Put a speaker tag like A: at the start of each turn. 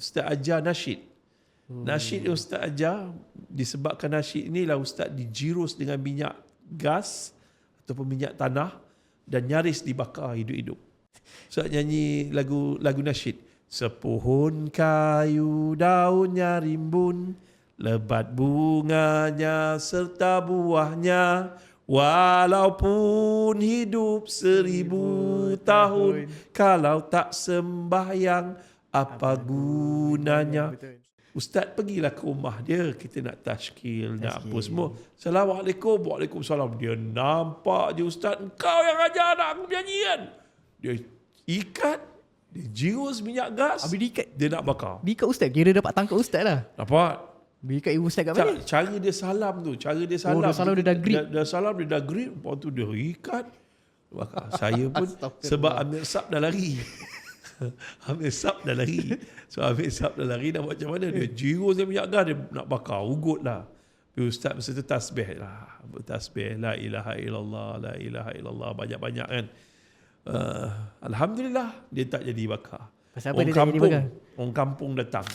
A: Ustaz ajar nasyid. Nasyid yang Ustaz ajar, disebabkan nasyid inilah Ustaz dijirus dengan minyak gas ataupun minyak tanah dan nyaris dibakar hidup-hidup. Ustaz nyanyi lagu nasyid. Sepohon kayu daunnya rimbun, lebat bunganya serta buahnya, walaupun hidup 1000 tahun, kalau tak sembahyang apa gunanya. Ustaz pergilah ke rumah dia, kita nak tashkil, nak apa semua. Assalamualaikum, waalaikumsalam. Dia nampak je Ustaz, engkau yang ajar anak aku menyanyi kan. Dia ikat, dia jirus minyak gas,
B: Habis diikat,
A: dia nak bakar.
B: diikat Ustaz, kira dapat tangkap Ustaz lah.
A: Dapat.
B: Diikat ibu Ustaz kat mana?
A: Cara dia salam tu, dia salam.
B: Dia salam, dia dah grip.
A: Dia salam, dia dah grip, lepas tu dia ikat. Bakar. Saya pun sebab Amir Sab dah lari. Amir Sab dah lari. So Amir Sab dah lari, nak buat macam mana? Dia jirus dia minyak gas, dia nak bakar, ugut lah. Tapi Ustaz masa tu tasbih lah. Bertasbih, la ilaha illallah, la ilaha illallah, banyak-banyak kan. Alhamdulillah, dia tak jadi bakar.
B: Pasal apa dia tak jadi bakar?
A: Orang kampung datang.